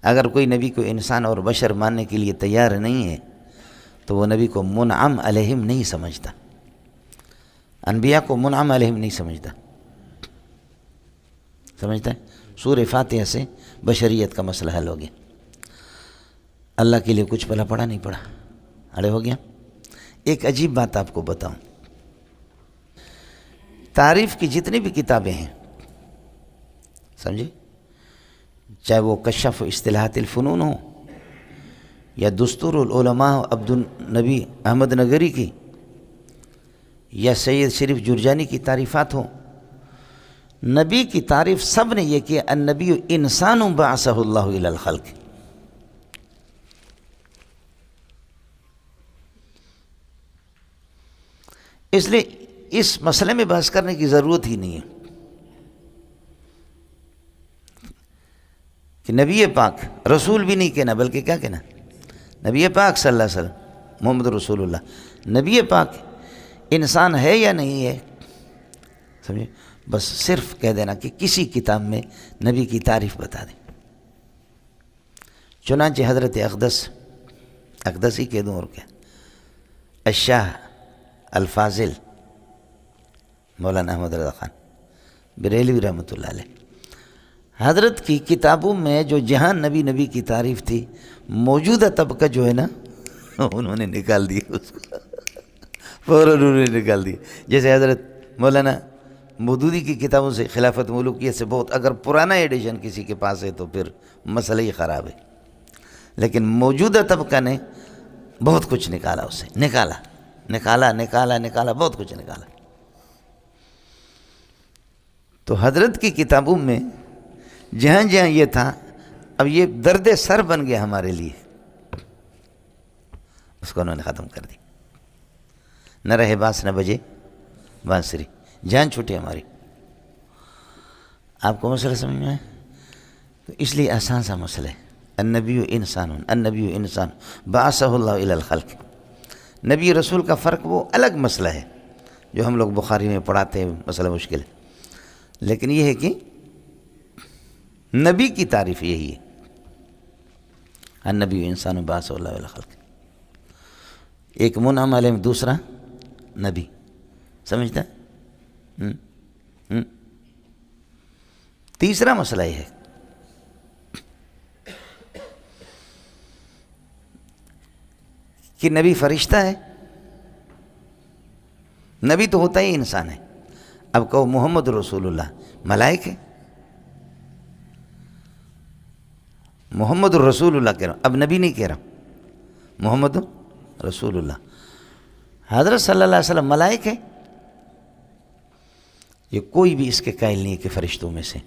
اگر کوئی نبی کو انسان اور بشر ماننے کے لیے تیار نہیں ہے تو وہ نبی کو منعم علیہم نہیں سمجھتا، انبیاء کو منعم علیہم نہیں سمجھتا ہے؟ سورہ فاتحہ سے بشریت کا مسئلہ حل ہو گیا۔ اللہ کے لیے کچھ بھلا پڑا نہیں پڑا، اڑے ہو گیا۔ ایک عجیب بات آپ کو بتاؤں، تعریف کی جتنی بھی کتابیں ہیں سمجھے، چاہے وہ کشف اصطلاحات الفنون ہو یا دستور العلماء عبد النبی احمد نگری کی یا سید شریف جرجانی کی تعریفات ہوں، نبی کی تعریف سب نے یہ کیا النبی انسان بعثہ اللہ الی الخلق۔ اس لیے اس مسئلے میں بحث کرنے کی ضرورت ہی نہیں ہے کہ نبی پاک رسول بھی نہیں کہنا، بلکہ کیا کہنا، نبی پاک صلی اللہ علیہ وسلم محمد رسول اللہ۔ نبی پاک انسان ہے یا نہیں ہے سمجھے، بس صرف کہہ دینا کہ کسی کتاب میں نبی کی تعریف بتا دیں۔ چنانچہ حضرت اقدس ہی کہہ دوں اور کیا، الشاہ الفاضل مولانا احمد رضا خان بریلوی رحمۃ اللہ علیہ، حضرت کی کتابوں میں جو جہاں نبی کی تعریف تھی، موجودہ طبقہ جو ہے نا انہوں نے نکال دی اس کو، فوراً انہوں نے نکال دی۔ جیسے حضرت مولانا مودودی کی کتابوں سے خلافت ملوکیت سے بہت، اگر پرانا ایڈیشن کسی کے پاس ہے تو پھر مسئلہ ہی خراب ہے، لیکن موجودہ طبقہ نے بہت کچھ نکالا، اسے نکالا بہت کچھ نکالا۔ تو حضرت کی کتابوں میں جہاں جہاں یہ تھا، اب یہ درد سر بن گیا ہمارے لیے، اس کو انہوں نے ختم کر دی۔ نہ رہے باس نہ بجے بانسری، جان چھوٹی ہماری۔ آپ کو مسئلہ سمجھ میں آئے؟ تو اس لیے آسان سا مسئلہ ہے، النبی انسان بعثہ اللہ الی الخلق۔ نبی رسول کا فرق وہ الگ مسئلہ ہے جو ہم لوگ بخاری میں پڑھاتے ہیں، مسئلہ مشکل ہے، لیکن یہ ہے کہ نبی کی تعریف یہی ہے، النبی انسان بعثہ اللہ الی الخلق۔ ایک منعم علیہم، دوسرا نبی، سمجھتا ہے؟ تیسرا مسئلہ یہ ہے کہ نبی فرشتہ ہے، نبی تو ہوتا ہی انسان ہے۔ اب کہو محمد رسول اللہ ملائک ہے، محمد رسول اللہ کہہ رہا ہوں، اب نبی نہیں کہہ رہا ہوں، محمد رسول اللہ۔ حضرت صلی اللہ علیہ وسلم ملائک ہے، یہ کوئی بھی اس کے قائل نہیں ہے کہ فرشتوں میں سے،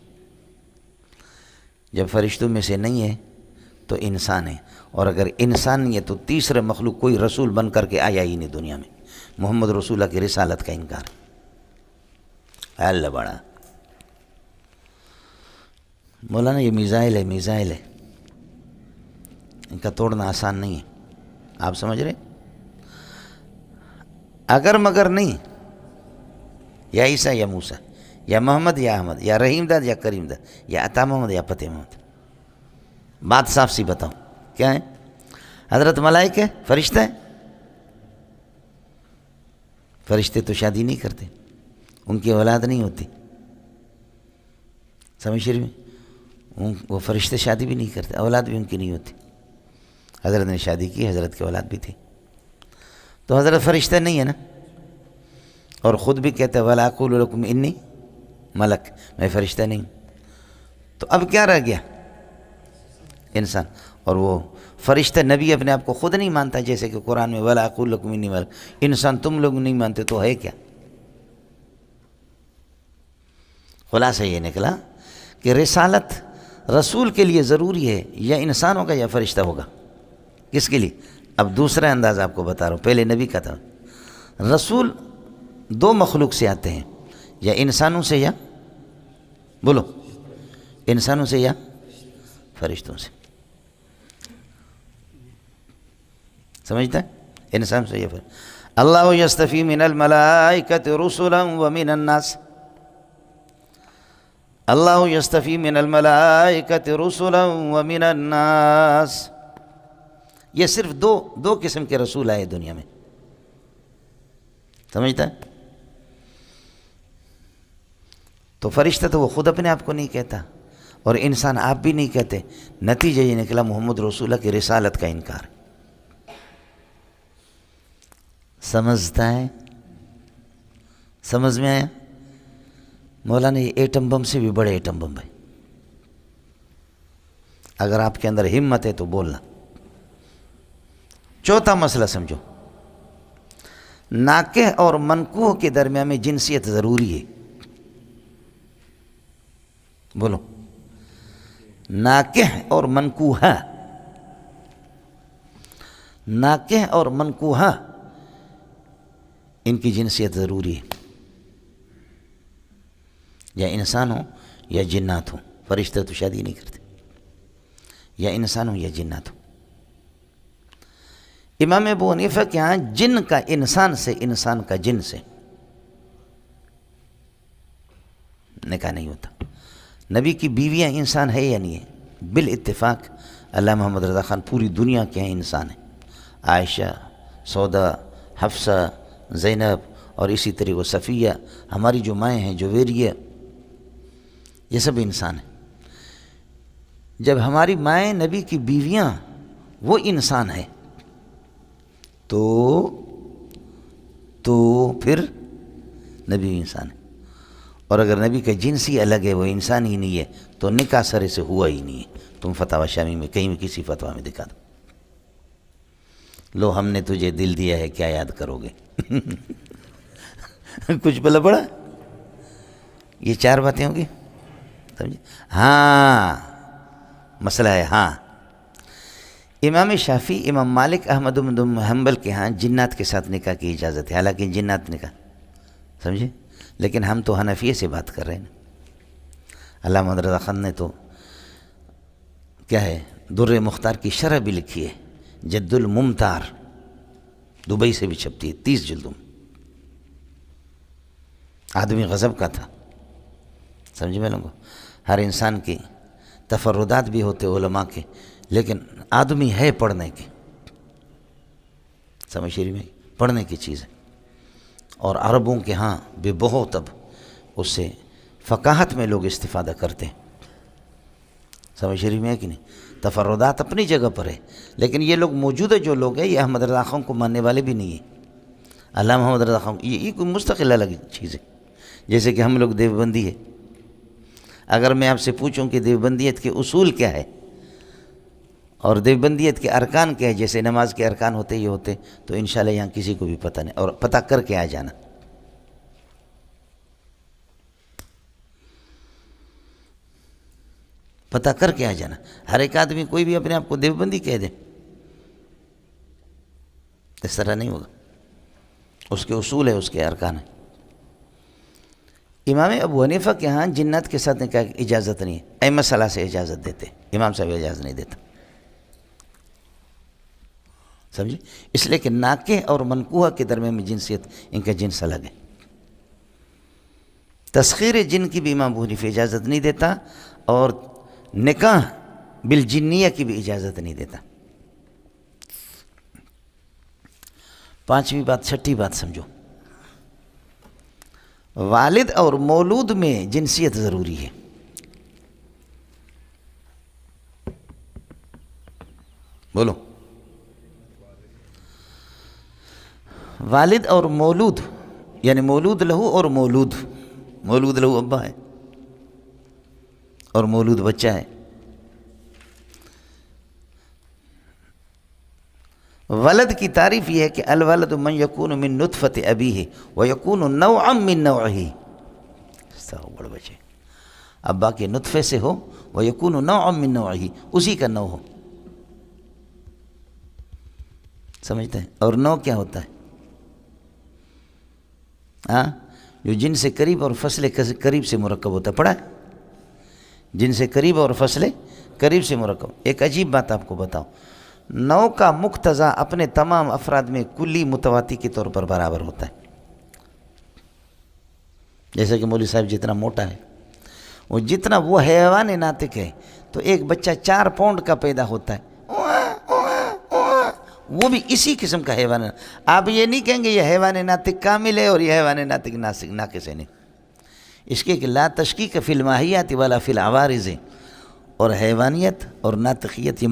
جب فرشتوں میں سے نہیں ہے تو انسان ہے، اور اگر انسان نہیں ہے تو تیسرے مخلوق کوئی رسول بن کر کے آیا ہی نہیں دنیا میں۔ محمد رسول اللہ کی رسالت کا انکار، اللہ بڑا مولانا، یہ میزائل ہے، ان کا توڑنا آسان نہیں ہے، آپ سمجھ رہے؟ اگر مگر نہیں، یا عیسیٰ یا موسیٰ، یا محمد یا احمد، یا رحیم داد یا کریم داد، یا عطا محمد یا فتح محمد۔ بات صاف سی بتاؤں کیا ہے؟ حضرت ملائک ہے، فرشتہ ہے؟ فرشتے تو شادی نہیں کرتے، ان کی اولاد نہیں ہوتی، سمجھ رہی میں؟ وہ فرشتے شادی بھی نہیں کرتے، اولاد بھی ان کی نہیں ہوتی۔ حضرت نے شادی کی، حضرت کی اولاد بھی تھی، تو حضرت فرشتہ نہیں ہے نا، اور خود بھی کہتے ہیں وَلَا أَقُولُ لَكُمْ إِنِّي ملک، میں فرشتہ نہیں۔ تو اب کیا رہ گیا؟ انسان۔ اور وہ فرشتہ نبی اپنے آپ کو خود نہیں مانتا، جیسے کہ قرآن میں وَلَا أَقُولُ لَكُمْ إِنِّي ملک، انسان تم لوگ نہیں مانتے تو ہے کیا؟ خلاصہ یہ نکلا کہ رسالت رسول کے لیے ضروری ہے، یا انسان ہوگا یا فرشتہ ہوگا، کس کے لیے؟ اب دوسرا انداز آپ کو بتا رہا ہوں، پہلے نبی کا تھا۔ رسول دو مخلوق سے آتے ہیں، یا انسانوں سے، یا بولو انسانوں سے یا فرشتوں سے، سمجھتا ہے؟ انسان سے یا فرشتوں۔ اللہ یستفی من الملائکۃ رسلا ومن الناس، اللہ یستفی من الملائکۃ رسلا ومن الناس، یہ صرف دو قسم کے رسول آئے دنیا میں، سمجھتا ہے؟ تو فرشتہ تو وہ خود اپنے آپ کو نہیں کہتا، اور انسان آپ بھی نہیں کہتے، نتیجہ یہ نکلا محمد رسول اللہ کی رسالت کا انکار۔ سمجھتا ہے؟ سمجھ میں آیا؟ مولانا یہ ایٹم بم سے بھی بڑے ایٹم بم ہے، اگر آپ کے اندر ہمت ہے تو بولنا۔ چوتھا مسئلہ سمجھو، ناکح اور منکوح کے درمیان میں جنسیت ضروری ہے، بولو۔ ناکح اور منکوحہ، ناکح اور منکوحہ ان کی جنسیت ضروری ہے، یا انسان ہو یا جنات ہو، فرشتہ تو شادی نہیں کرتے، یا انسان ہو یا جنات ہو۔ امام ابو حنیفہ کے ہاں جن کا انسان سے، انسان کا جن سے نکاح نہیں ہوتا۔ نبی کی بیویاں انسان ہے یا نہیں ہے؟ بالاتفاق علامہ محمد رضا خان پوری دنیا کے ہیں انسان ہیں، عائشہ، سودا، حفصہ، زینب، اور اسی طریقے صفیہ، ہماری جو مائیں ہیں، جویریہ، یہ سب انسان ہیں۔ جب ہماری مائیں نبی کی بیویاں وہ انسان ہے تو پھر نبی انسان ہے، اور اگر نبی کا جنس ہی الگ ہے، وہ انسان ہی نہیں ہے، تو نکاح سرے سے ہوا ہی نہیں ہے۔ تم فتاوی شامی میں کہیں بھی کسی فتویٰ میں دکھا دو، لو ہم نے تجھے دل دیا ہے کیا یاد کرو گے؟ کچھ بلا پڑا؟ یہ چار باتیں ہوں گی، سمجھے؟ ہاں مسئلہ ہے، ہاں امام شافعی، امام مالک، احمد بن حنبل کے ہاں جنات کے ساتھ نکاح کی اجازت ہے، حالانکہ جنات نکاح، سمجھے؟ لیکن ہم تو حنفیہ سے بات کر رہے ہیں نا۔ علامہ محمد رضا خان نے تو کیا ہے، در مختار کی شرح بھی لکھی ہے، جد الممتار، دبئی سے بھی چھپتی ہے، 30 جلدوں میں۔ آدمی غضب کا تھا، سمجھے میں لوگوں؟ ہر انسان کی تفردات بھی ہوتے علماء کے، لیکن آدمی ہے پڑھنے کے، سمجھ شریف میں پڑھنے کی چیز ہے، اور عربوں کے ہاں بے بہت اب اس سے فقاہت میں لوگ استفادہ کرتے ہیں، سمجھ شریف میں ہے کہ نہیں؟ تفردات اپنی جگہ پر ہے، لیکن یہ لوگ موجودہ جو لوگ ہیں یہ احمد رضا خان کو ماننے والے بھی نہیں ہیں۔ علامہ محمد رضا خان یہ کوئی مستقل الگ چیز ہے، جیسے کہ ہم لوگ دیوبندی ہے۔ اگر میں آپ سے پوچھوں کہ دیوبندیت کے اصول کیا ہے اور دیوبندیت کے ارکان کیا ہے، جیسے نماز کے ارکان ہوتے یہ ہوتے، تو انشاءاللہ یہاں کسی کو بھی پتہ نہیں، اور پتہ کر کے آ جانا۔ پتہ کر کے آ جانا۔ ہر ایک آدمی کوئی بھی اپنے آپ کو دیوبندی کہہ دے، اس طرح نہیں ہوگا، اس کے اصول ہے، اس کے ارکان ہے۔ امام ابو حنیفہ کے ہاں جنات کے ساتھ نکاح کی اجازت نہیں ہے، ائمہ ثلاثہ سے اجازت دیتے، امام صاحب اجازت نہیں دیتا، سمجھے؟ اس لیے کہ ناکح اور منکوحہ کے درمیان میں جنسیت، ان کا جنس الگ ہے۔ تسخیر جن کی بھی امام ابو حنیفہ اجازت نہیں دیتا، اور نکاح بالجنیہ کی بھی اجازت نہیں دیتا۔ پانچویں بات، چھٹی بات سمجھو، والد اور مولود میں جنسیت ضروری ہے۔ بولو، والد اور مولود، یعنی مولود لہو اور مولود لہو ابا ہے اور مولود بچہ ہے۔ ولد کی تعریف یہ ہے کہ الولد من یکون من نطفت ابیہ ویکون نوعا من نوعہ، بڑا بچے ابا کے نطفے سے ہو، ویکون نوعا من نوعہ، اسی کا نوع ہو، سمجھتے ہیں؟ اور نوع کیا ہوتا ہے؟ جو جن سے قریب اور فصل قریب سے مرکب ہوتا ہے، پڑھا ہے؟ جن سے قریب اور فصل قریب سے مرکب۔ ایک عجیب بات آپ کو بتاؤں، نوع کا مقتضا اپنے تمام افراد میں کلی متواتی کے طور پر برابر ہوتا ہے۔ جیسے کہ مولوی صاحب جتنا موٹا ہے وہ جتنا وہ حیوان ناطق ہے تو ایک بچہ 4 پاؤنڈ کا پیدا ہوتا ہے، وہ بھی اسی قسم کا حیوان ہے۔ آپ یہ نہیں کہیں گے یہ حیوان ناطق کامل ہے اور یہ حیوان ناطق ناقص ہے، نہیں، اس کے کہ لا تشکیک فی الماہیات ولا فی العوارض، اور حیوانیت اور ناطقیت یہ